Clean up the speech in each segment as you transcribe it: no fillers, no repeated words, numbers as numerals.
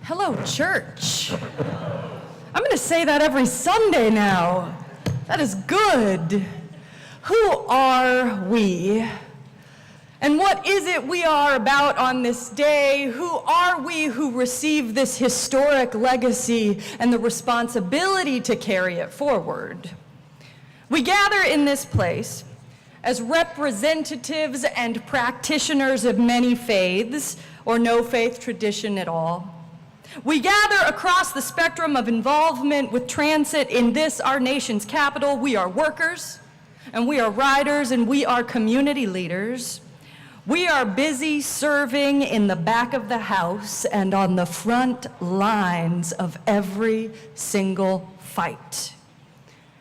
Hello, church. I'm going to say that every Sunday now. That is good. Who are we? And what is it we are about on this day? Who are we who receive this historic legacy and the responsibility to carry it forward? We gather in this place as representatives and practitioners of many faiths, or no faith tradition at all. We gather across the spectrum of involvement with transit in this, our nation's capital. We are workers, and we are riders, and we are community leaders. We are busy serving in the back of the house and on the front lines of every single fight.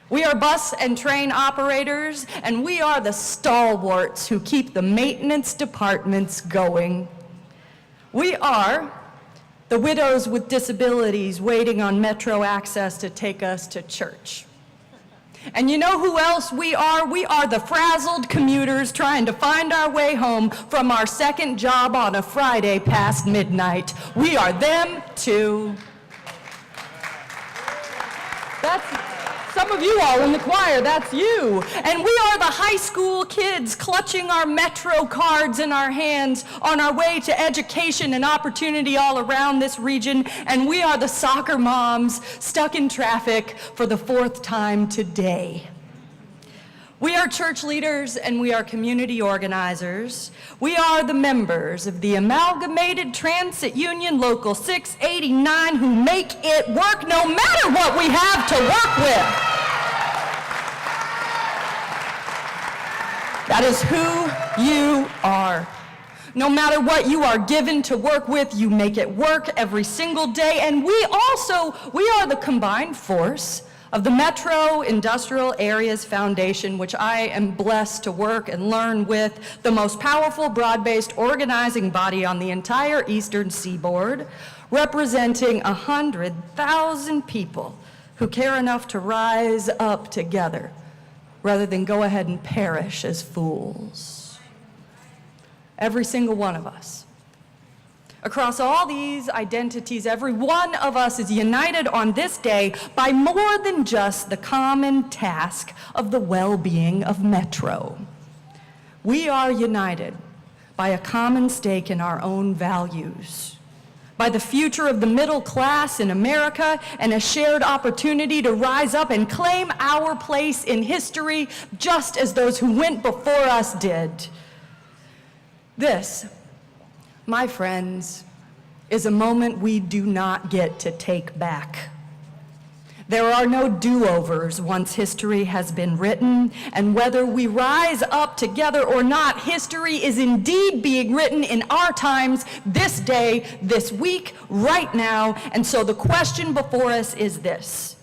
We are bus and train operators, and we are the stalwarts who keep the maintenance departments going. We are the widows with disabilities waiting on Metro access to take us to church. And you know who else we are? We are the frazzled commuters trying to find our way home from our second job on a Friday past midnight. We are them too. That's some of you all in the choir, that's you. And we are the high school kids clutching our Metro cards in our hands on our way to education and opportunity all around this region. And we are the soccer moms stuck in traffic for the fourth time today. We are church leaders and we are community organizers. We are the members of the Amalgamated Transit Union Local 689 who make it work no matter what we have to work with. That is who you are. No matter what you are given to work with, you make it work every single day. And we are the combined force of the Metro Industrial Areas Foundation, which I am blessed to work and learn with, the most powerful broad-based organizing body on the entire Eastern Seaboard, representing 100,000 people who care enough to rise up together rather than go ahead and perish as fools. Every single one of us. Across all these identities, every one of us is united on this day by more than just the common task of the well-being of Metro. We are united by a common stake in our own values, by the future of the middle class in America, and a shared opportunity to rise up and claim our place in history just as those who went before us did. This, my friends, is a moment we do not get to take back. There are no do-overs once history has been written, and whether we rise up together or not, history is indeed being written in our times, this day, this week, right now. And so the question before us is this: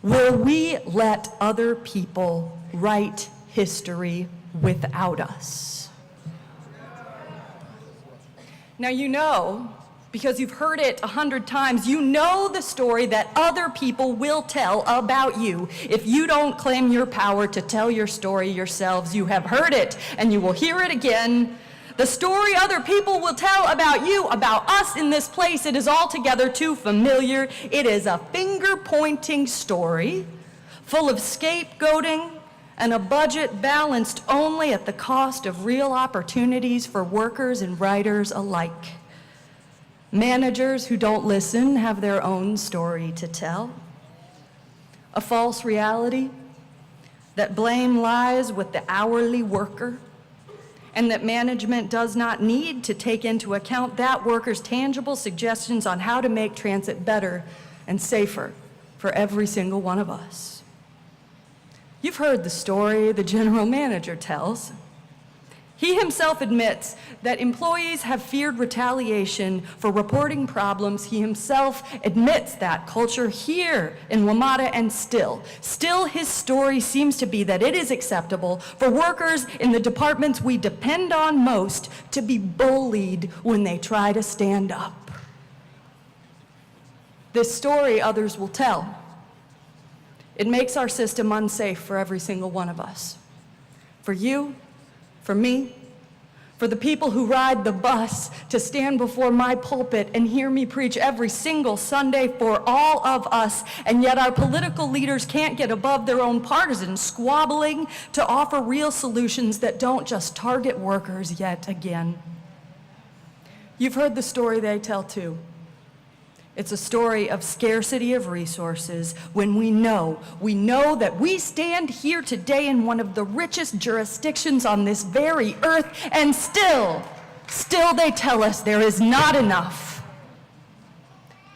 will we let other people write history without us? Now you know, because you've heard it 100 times, you know the story that other people will tell about you. If you don't claim your power to tell your story yourselves, you have heard it and you will hear it again. The story other people will tell about you, about us in this place, it is altogether too familiar. It is a finger-pointing story full of scapegoating and a budget balanced only at the cost of real opportunities for workers and writers alike. Managers who don't listen have their own story to tell. A false reality that blame lies with the hourly worker, and that management does not need to take into account that worker's tangible suggestions on how to make transit better and safer for every single one of us. You've heard the story the general manager tells. He himself admits that employees have feared retaliation for reporting problems. He himself admits that culture here in WMATA, and still his story seems to be that it is acceptable for workers in the departments we depend on most to be bullied when they try to stand up. This story others will tell. It makes our system unsafe for every single one of us. For you, for me, for the people who ride the bus to stand before my pulpit and hear me preach every single Sunday for all of us, and yet our political leaders can't get above their own partisan squabbling to offer real solutions that don't just target workers yet again. You've heard the story they tell too. It's a story of scarcity of resources when we know that we stand here today in one of the richest jurisdictions on this very earth, and still they tell us there is not enough.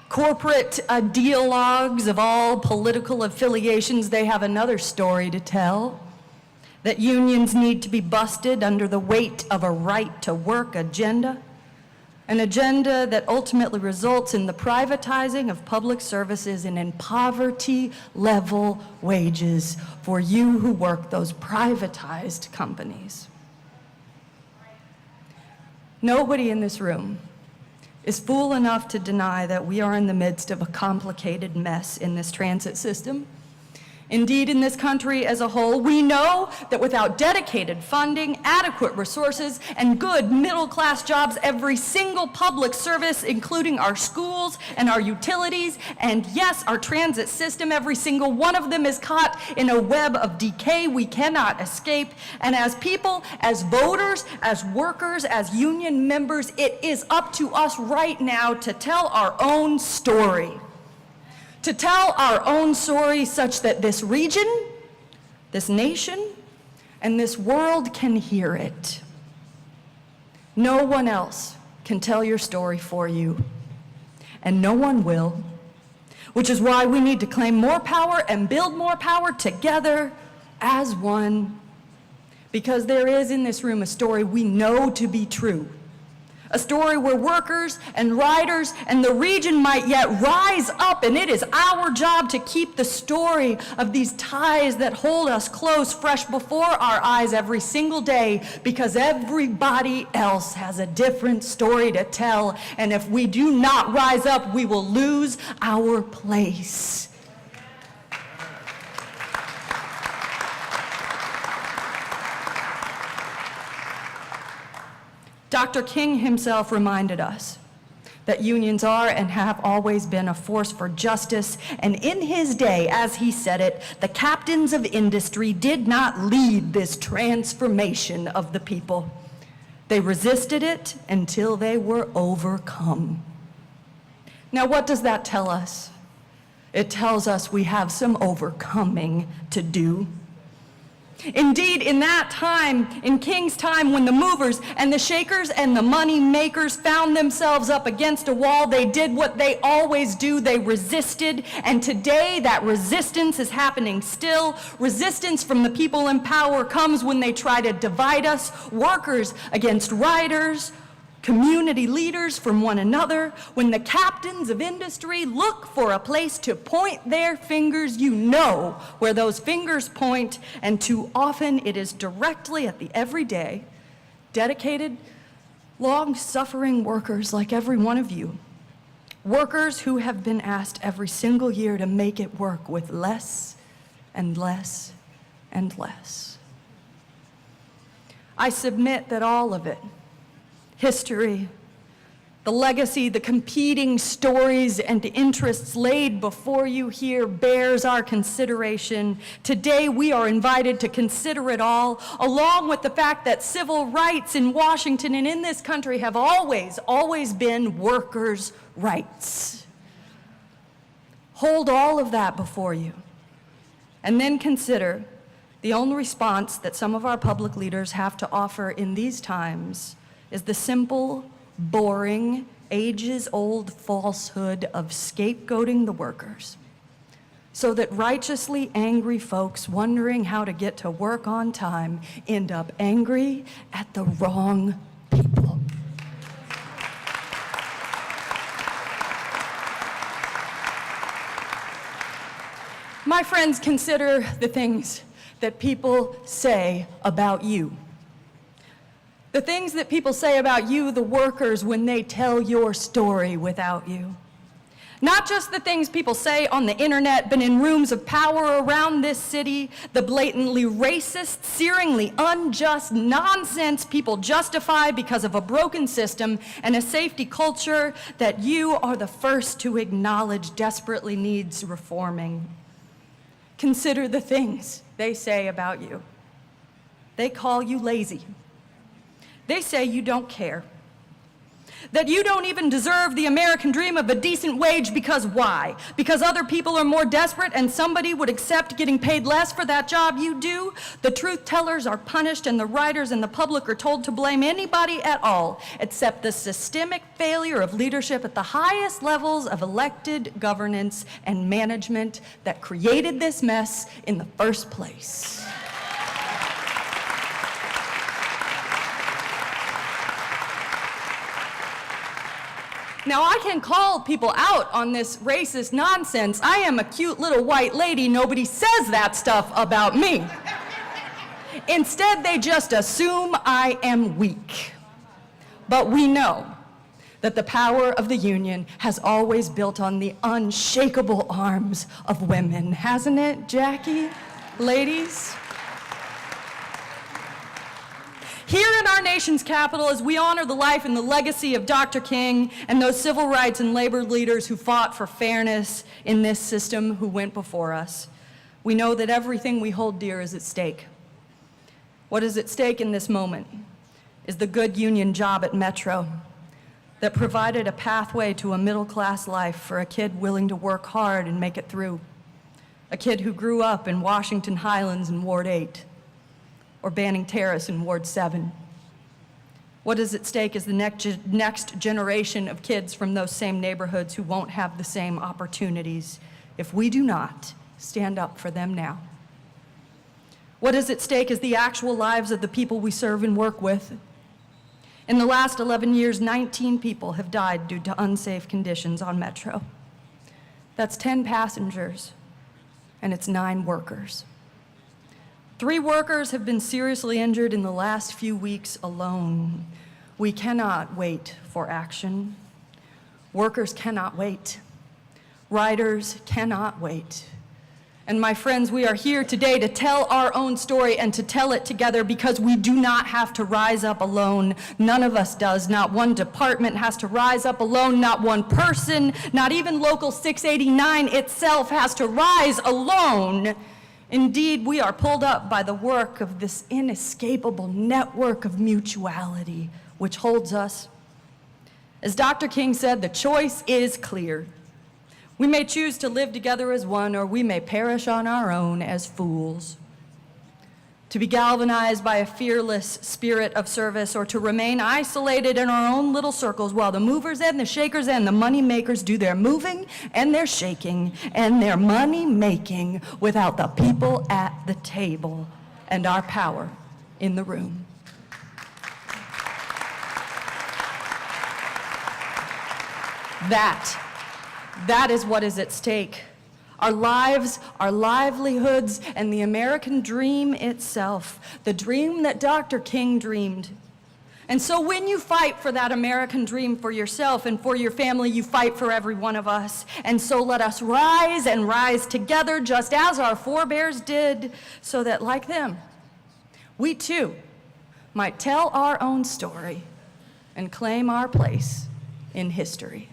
Corporate ideologues of all political affiliations, they have another story to tell, that unions need to be busted under the weight of a right to work agenda. An agenda that ultimately results in the privatizing of public services and in poverty-level wages for you who work those privatized companies. Nobody in this room is fool enough to deny that we are in the midst of a complicated mess in this transit system. Indeed, in this country as a whole, we know that without dedicated funding, adequate resources, and good middle-class jobs, every single public service, including our schools and our utilities, and yes, our transit system, every single one of them is caught in a web of decay we cannot escape. And as people, as voters, as workers, as union members, it is up to us right now to tell our own story. To tell our own story such that this region, this nation, and this world can hear it. No one else can tell your story for you, and no one will, which is why we need to claim more power and build more power together as one, because there is in this room a story we know to be true. A story where workers and riders and the region might yet rise up, and it is our job to keep the story of these ties that hold us close fresh before our eyes every single day, because everybody else has a different story to tell, and if we do not rise up, we will lose our place. Dr. King himself reminded us that unions are and have always been a force for justice, and in his day, as he said it, the captains of industry did not lead this transformation of the people. They resisted it until they were overcome. Now, what does that tell us? It tells us we have some overcoming to do. Indeed, in that time, in King's time, when the movers and the shakers and the money makers found themselves up against a wall, they did what they always do. They resisted, and today that resistance is happening still. Resistance from the people in power comes when they try to divide us, workers against riders, community leaders from one another. When the captains of industry look for a place to point their fingers, you know where those fingers point, and too often it is directly at the everyday, dedicated, long-suffering workers like every one of you. Workers who have been asked every single year to make it work with less and less and less. I submit that all of it, history, the legacy, the competing stories and interests laid before you here bears our consideration. Today we are invited to consider it all, along with the fact that civil rights in Washington and in this country have always been workers' rights. Hold all of that before you, and then consider the only response that some of our public leaders have to offer in these times is the simple, boring, ages-old falsehood of scapegoating the workers, so that righteously angry folks wondering how to get to work on time end up angry at the wrong people. My friends, consider the things that people say about you. The things that people say about you, the workers, when they tell your story without you. Not just the things people say on the internet, but in rooms of power around this city, the blatantly racist, searingly unjust nonsense people justify because of a broken system and a safety culture that you are the first to acknowledge desperately needs reforming. Consider the things they say about you. They call you lazy. They say you don't care. That you don't even deserve the American dream of a decent wage because why? Because other people are more desperate and somebody would accept getting paid less for that job you do? The truth tellers are punished and the writers and the public are told to blame anybody at all except the systemic failure of leadership at the highest levels of elected governance and management that created this mess in the first place. Now, I can call people out on this racist nonsense. I am a cute little white lady. Nobody says that stuff about me. Instead, they just assume I am weak. But we know that the power of the union has always built on the unshakable arms of women, hasn't it, Jackie? Ladies? Here in our nation's capital, as we honor the life and the legacy of Dr. King and those civil rights and labor leaders who fought for fairness in this system who went before us, we know that everything we hold dear is at stake. What is at stake in this moment is the good union job at Metro that provided a pathway to a middle-class life for a kid willing to work hard and make it through. A kid who grew up in Washington Highlands in Ward 8. Or Banning Terrace in Ward 7. What is at stake is the next generation of kids from those same neighborhoods who won't have the same opportunities if we do not stand up for them now. What is at stake is the actual lives of the people we serve and work with. In the last 11 years, 19 people have died due to unsafe conditions on Metro. That's 10 passengers, and it's 9 workers. 3 workers have been seriously injured in the last few weeks alone. We cannot wait for action. Workers cannot wait. Riders cannot wait. And my friends, we are here today to tell our own story and to tell it together because we do not have to rise up alone. None of us does. Not one department has to rise up alone. Not one person, not even Local 689 itself has to rise alone. Indeed, we are pulled up by the work of this inescapable network of mutuality which holds us. As Dr. King said, the choice is clear. We may choose to live together as one, or we may perish on our own as fools. To be galvanized by a fearless spirit of service, or to remain isolated in our own little circles while the movers and the shakers and the money makers do their moving and their shaking and their money making without the people at the table and our power in the room. That is what is at stake. Our lives, our livelihoods, and the American dream itself, the dream that Dr. King dreamed. And so when you fight for that American dream for yourself and for your family, you fight for every one of us. And so let us rise and rise together just as our forebears did, so that like them, we too might tell our own story and claim our place in history.